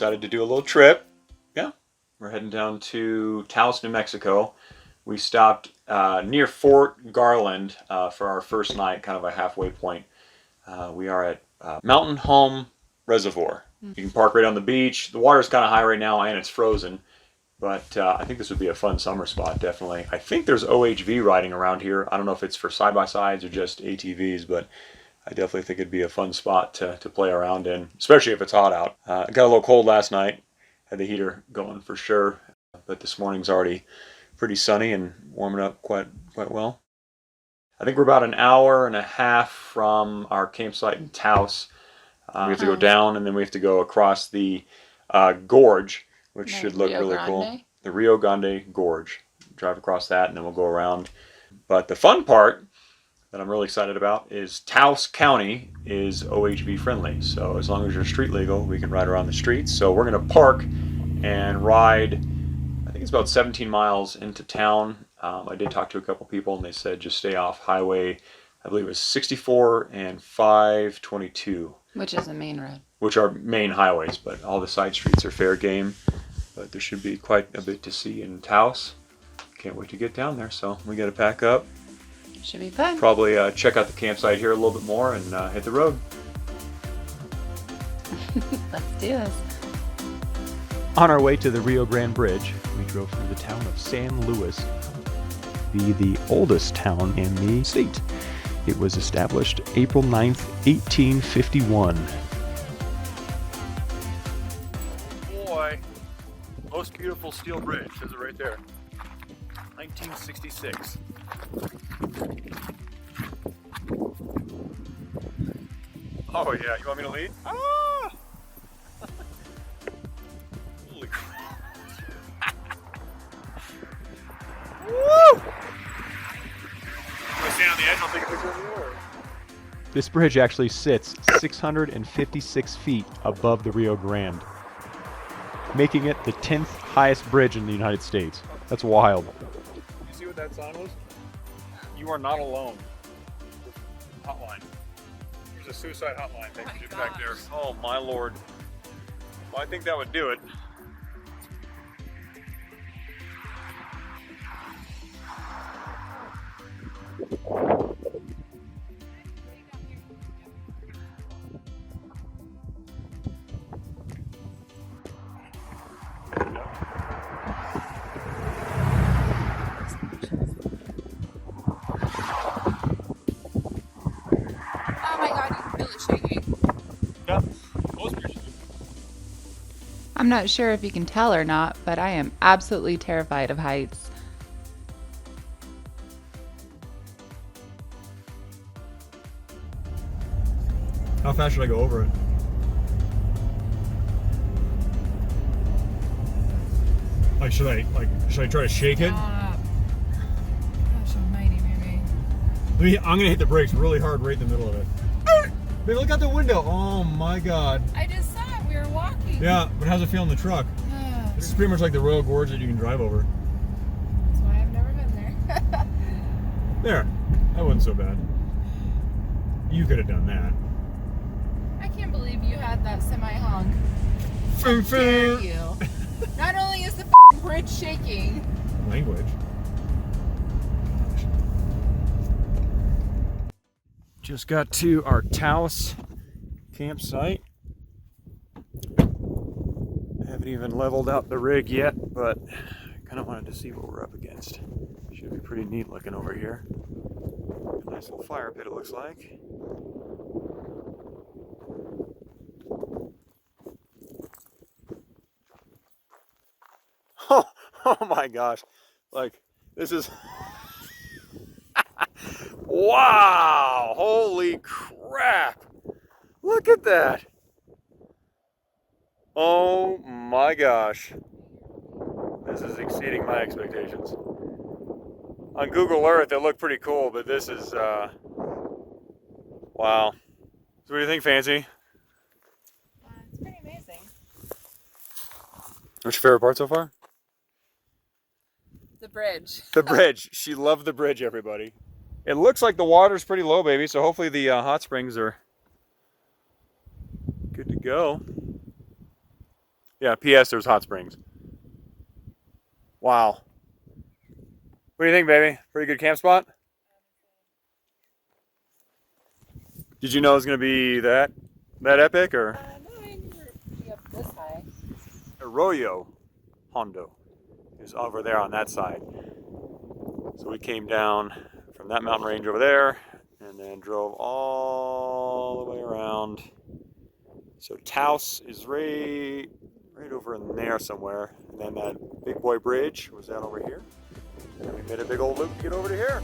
decided to do a little trip. Yeah, we're heading down to Taos, New Mexico. We stopped near Fort Garland for our first night, kind of a halfway point. We are at Mountain Home Reservoir. You can park right on the beach. The water's kind of high right now and it's frozen, but I think this would be a fun summer spot, definitely. I think there's OHV riding around here. I don't know if it's for side-by-sides or just ATVs, but I definitely think it'd be a fun spot to play around in, especially if it's hot out. It got a little cold last night. Had the heater going for sure, but this morning's already pretty sunny and warming up quite well. I think we're about an hour and a half from our campsite in Taos. We have to go down and then we have to go across the gorge, which should look really cool. The Rio Grande Gorge. Drive across that and then we'll go around. But the fun part that I'm really excited about is Taos County is OHV friendly. So as long as you're street legal, we can ride around the streets. So we're going to park and ride, I think it's about 17 miles into town. I did talk to a couple people and they said just stay off highway, I believe it was 64 and 522. Which is a main road. Which are main highways, but all the side streets are fair game. But there should be quite a bit to see in Taos. Can't wait to get down there, so we got to pack up. Should be fun. Probably check out the campsite here a little bit more and hit the road. Let's do this. On our way to the Rio Grande Bridge, we drove through the town of San Luis, the oldest town in the state. It was established April 9th, 1851. Boy, most beautiful steel bridge, says it right there. 1966. Oh yeah, you want me to lead? Ah! Holy crap. Woo! Can I stand on the edge? I'll take a picture of you. Or... This bridge actually sits 656 feet above the Rio Grande, making it the 10th highest bridge in the United States. That's wild. You see what that sign was? You are not alone. Hotline. There's a suicide hotline just back there. Oh my lord. Well, I think that would do it. I'm not sure if you can tell or not, but I am absolutely terrified of heights. How fast should I go over it? Should I try to shake it? Gosh, almighty, maybe. I'm gonna hit the brakes really hard right in the middle of it. Baby, look out the window. Oh my god. I just saw it. We were walking. Yeah, but how's it feel in the truck? This is pretty much like the Royal Gorge that you can drive over. That's why I've never been there. There. That wasn't so bad. You could have done that. I can't believe you had that semi-honk. How dare you? Not only is the bridge shaking. Language. Just got to our Taos campsite. Haven't even leveled out the rig yet, but I kind of wanted to see what we're up against. Should be pretty neat looking over here. A nice little fire pit, it looks like. Oh my gosh. Like, this is... Wow! Holy crap! Look at that! Oh my gosh. This is exceeding my expectations. On Google Earth, it looked pretty cool, but this is, wow. So what do you think, Fancy? It's pretty amazing. What's your favorite part so far? The bridge. The bridge. She loved the bridge, everybody. It looks like the water's pretty low, baby, so hopefully the hot springs are good to go. Yeah, P.S. There's hot springs. Wow. What do you think, baby? Pretty good camp spot? Did you know it was going to be that epic, or? No, I didn't be up this high. Arroyo Hondo is over there on that side. So we came down from that mountain range over there and then drove all the way around. So Taos is right over in there somewhere. And then that big boy bridge was that over here. And then we made a big old loop to get over to here.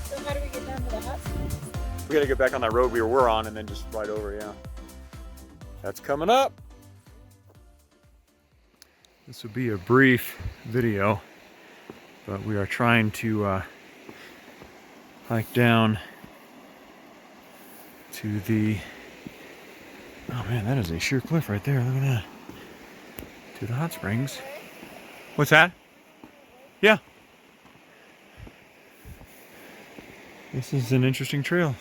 So how do we get down to the hot springs? We gotta get back on that road we were on and then just ride over, yeah. That's coming up. This will be a brief video, but we are trying to hike down to the, oh man, that is a sheer cliff right there, look at that. To the hot springs. What's that? Yeah. This is an interesting trail.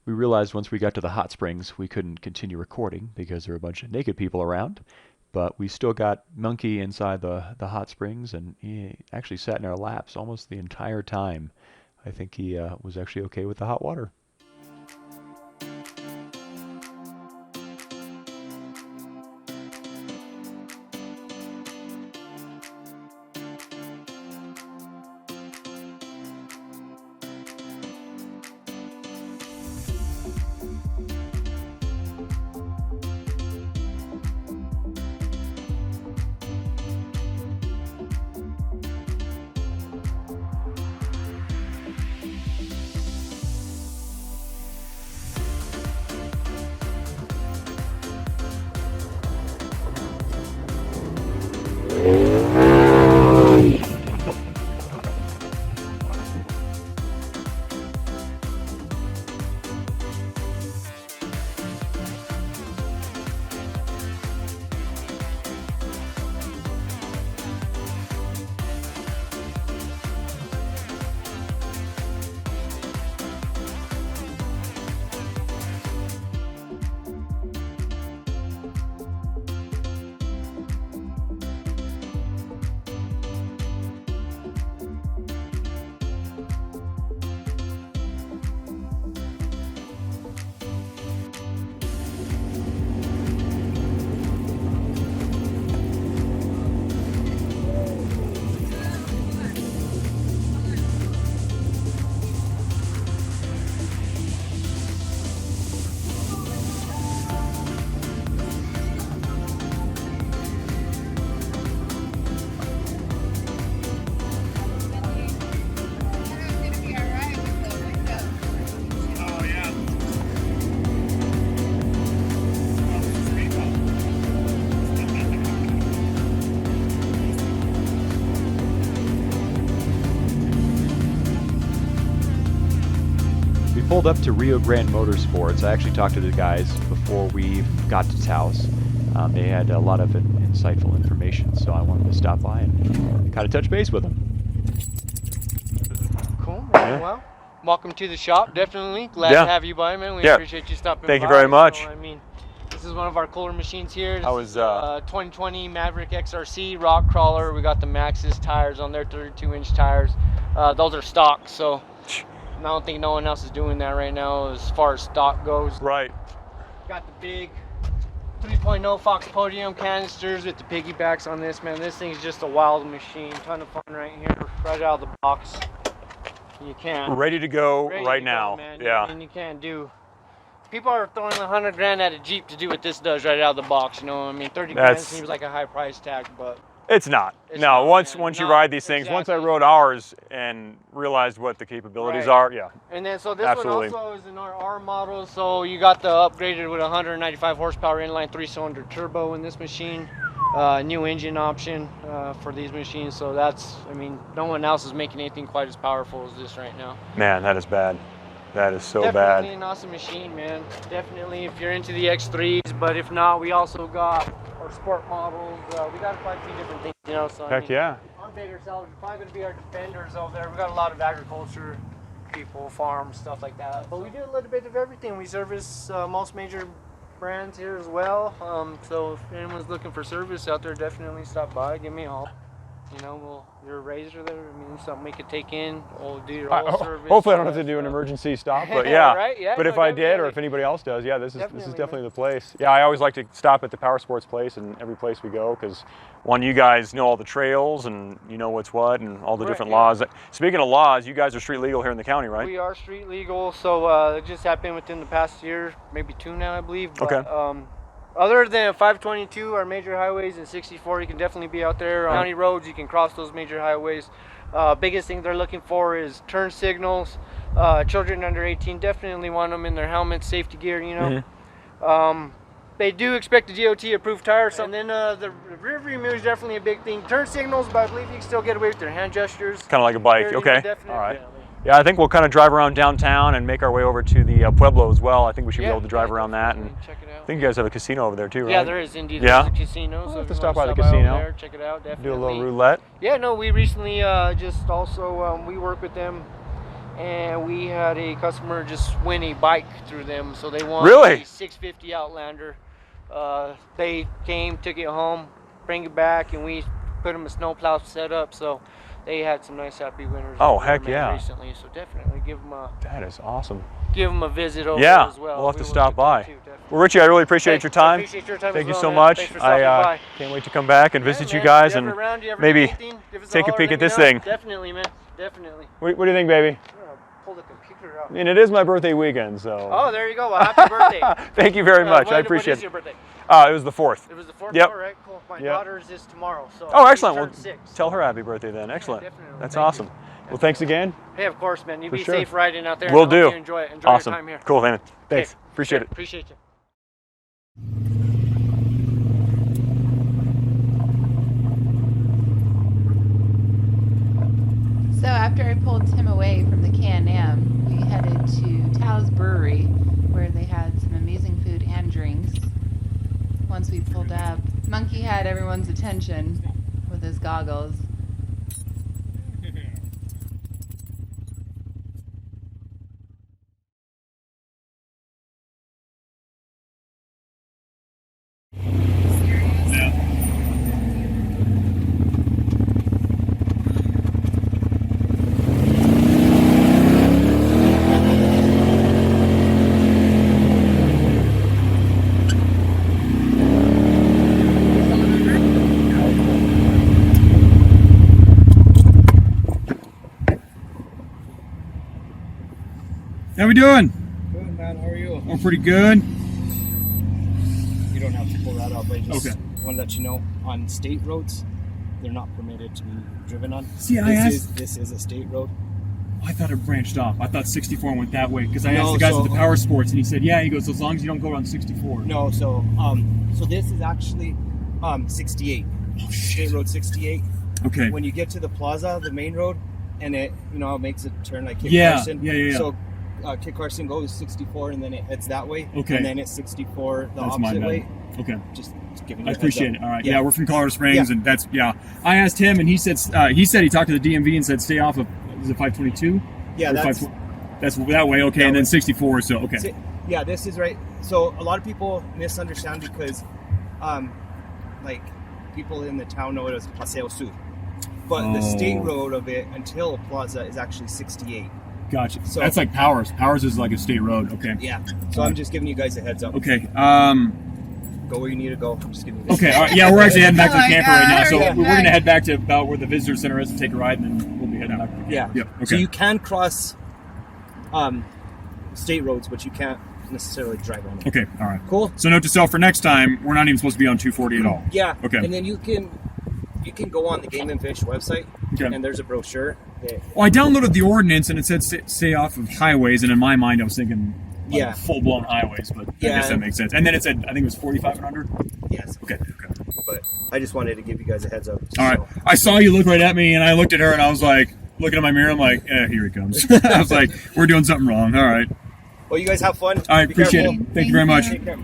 We realized once we got to the hot springs, we couldn't continue recording because there were a bunch of naked people around. But we still got Monkey inside the hot springs, and he actually sat in our laps almost the entire time. I think he was actually okay with the hot water. Pulled up to Rio Grande Motorsports. I actually talked to the guys before we got to Taos. They had a lot of insightful information, so I wanted to stop by and kind of touch base with them. Cool, man. Yeah. Well, welcome to the shop, definitely. Glad Yeah. to have you by, man. We Yeah. appreciate you stopping by. Thank you very much. So, I mean, this is one of our cooler machines here. This I was, is, 2020 Maverick XRC rock crawler. We got the Maxxis tires on there, 32-inch tires. Those are stock, so I don't think no one else is doing that right now as far as stock goes. Right. Got the big 3.0 Fox Podium canisters with the piggybacks on this, man. This thing's just a wild machine. Ton of fun right here, right out of the box. You can't. Ready to go Ready right to go, now. man. Yeah. And you can't do. People are throwing 100 grand at a Jeep to do what this does right out of the box. You know, I mean, 30 grand That's- seems like a high price tag, but It's not. It's No, not, once man. once you Not ride these things, once I exactly. rode ours and realized what the capabilities Right. are, yeah. And then so this Absolutely. one also is an R model. So you got the upgraded with 195 horsepower inline 3-cylinder turbo in this machine. new engine option for these machines. So that's, I mean, no one else is making anything quite as powerful as this right now. Man, that is bad. That is so Definitely bad. an awesome machine, man. Definitely if you're into the X3s, but if not, we also got our sport models. We got quite a few different things, you know. So Heck yeah. On bigger sellers, we're probably going to be our defenders over there. We got a lot of agriculture people, farms, stuff like that. But we do a little bit of everything. We service most major brands here as well. So if anyone's looking for service out there, definitely stop by, give me a call. You know, you're a razor there. I mean, something we could take in. We'll do your oil service. Hopefully I don't have to do an emergency stop, but yeah. Right? Yeah, but no, if I did, or definitely. if anybody else does, yeah, this is Definitely, definitely the place. Yeah, I always like to stop at the power sports place and every place we go, because one, you guys know all the trails and you know what's what and all the Right, different yeah. laws. Speaking of laws, you guys are street legal here in the county, right? We are street legal, so it just happened within the past year, maybe 2 now, I believe. But, Okay. Other than 522, our major highways, and 64, you can definitely be out there. On county roads, you can cross those major highways. Biggest thing they're looking for is turn signals. Children under 18 definitely want them in their helmets, safety gear, you know. They do expect a DOT approved tire, and then the rear view mirror is definitely a big thing. Turn signals, but I believe you can still get away with their hand gestures. Kind of like a bike, There, you okay. know, definitely. All right. Yeah, I think we'll kind of drive around downtown and make our way over to the Pueblo as well. I think we should be able to drive around that. And check it out. I think you guys have a casino over there too, right? Yeah, there is indeed. Yeah? There's a casino. I'll So have if to you stop wanna by the over casino. there, check it out, definitely. Do a little roulette. Yeah, no, we recently just also, we work with them, and we had a customer just win a bike through them. So they won Really? a 650 Outlander. They came, took it home, bring it back, and we put them a snowplow setup. So they had some nice happy winners. Oh, over there, heck man, yeah. Recently, so definitely give them That is awesome. a visit over Yeah, as well. we'll have to We will stop do by. that too, definitely. Well, Richie, I really appreciate Hey, your time. I appreciate your time Thank as you well, so man. much. Thanks for stopping by. Can't wait to come back and visit Yeah, you man. guys If and you're ever around, you ever maybe need anything, give us take a holler, peek let at me this know. thing. Definitely, man. Definitely. What do you think, baby? I'm gonna pull the computer out. I mean, it is my birthday weekend, so. Oh, there you go. Well, happy birthday. Thank you very much. I What appreciate is your it. birthday? It was the 4th. It was the 4th? Yep. All right, cool. My Yep. daughter's is tomorrow. So Oh, she excellent. Well, turned 6. tell her happy birthday then. Excellent. definitely. That's Thank awesome. Well, thanks again. Hey, of course, man. You For be sure. safe riding out there. Will and I hope do. You enjoy it. Enjoy Awesome. your time here. Cool, man. Thanks. Okay. Appreciate it. Appreciate you. So after I pulled Tim away from the Can-Am, we headed to Taos Brewery, where they had some amazing food and drinks. Once we pulled up, Monkey had everyone's attention with his goggles. How we doing? Good, man. How are you? Oh, pretty good. You don't have to pull that up. I just Okay. want to let you know, on state roads, they're not permitted to be driven on. See, I asked- This is a state road. I thought it branched off. I thought 64 went that way because I No, asked the guys so- at the Power Sports, and he said, "Yeah." He goes, "As long as you don't go around 64." No, so this is actually 68. Oh, State Road 68. Okay. When you get to the plaza, the main road, and it makes a turn like Kit Yeah, Carson. yeah. So Kit Carson goes 64, and then it heads that way. Okay. And then it's 64 the That's my opposite bad. way. Okay. Just giving you I a heads appreciate up. it. All right. Yeah, we're from Colorado Springs, Yeah. and that's I asked him, and he said he talked to the DMV and said stay off of is it 522? Yeah, Or that's 520? That's that way. Okay, That and then way. 64. So okay. See, yeah, this is right. So a lot of people misunderstand because, like, people in the town know it as Paseo Sur, but the state Oh. road of it until Plaza is actually 68. Gotcha. So- That's like Powers. Powers is like a state road. Okay. Yeah. So I'm just giving you guys a heads up. Okay. Go where you need to go. I'm just giving you. Okay. All right. Yeah, we're actually heading back to the Oh my camper right now, God, so hurry up, we're gonna guys. head back to about where the visitor center is to take a ride, and then we'll be heading back. To the camper. Yeah. Yep. Okay. So you can cross state roads, but you can't necessarily drive on them. Okay. All right. Cool. So note to self for next time: we're not even supposed to be on 240 at all. Yeah. Okay. And then you can go on the Game and Fish website, Okay. and there's a brochure. Well, I downloaded the ordinance and it said stay off of highways, and in my mind, I was thinking Yeah. full blown highways, but I Yeah. guess that makes sense. And then it said, I think it was 45 and under. Yes. Okay. But I just wanted to give you guys a heads up. All right. I saw you look right at me, and I looked at her, and I was like, looking at my mirror, I'm like, here he comes. I was like, we're doing something wrong. All right. Well, you guys have fun. All right. Be Appreciate careful. it. Thank you very much. Take care.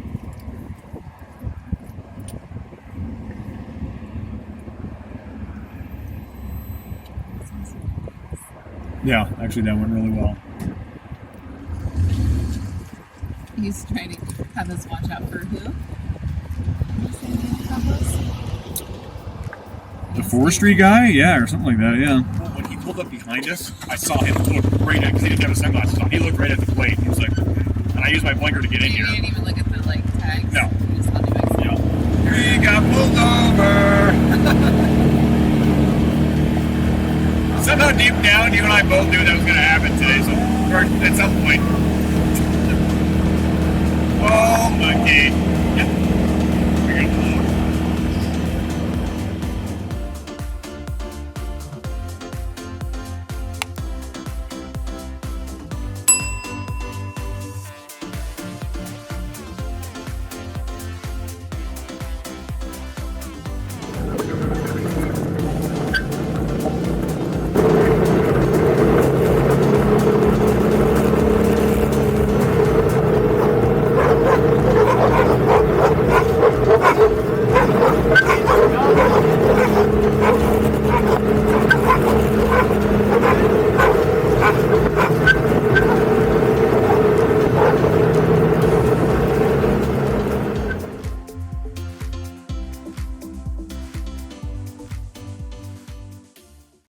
Yeah, actually, that went really well. He's trying to have us watch out for who? The forestry guy? Yeah, or something like that, yeah. Well, when he pulled up behind us, I saw him look right at, because he didn't have his sunglasses on, he looked right at the plate. He was like, and I used my blinker to get in here. You didn't even look at the tags. No. You just thought they Yeah. We got pulled over! Somehow deep down, you and I both knew that was going to happen today, so, or at some point. Oh, monkey.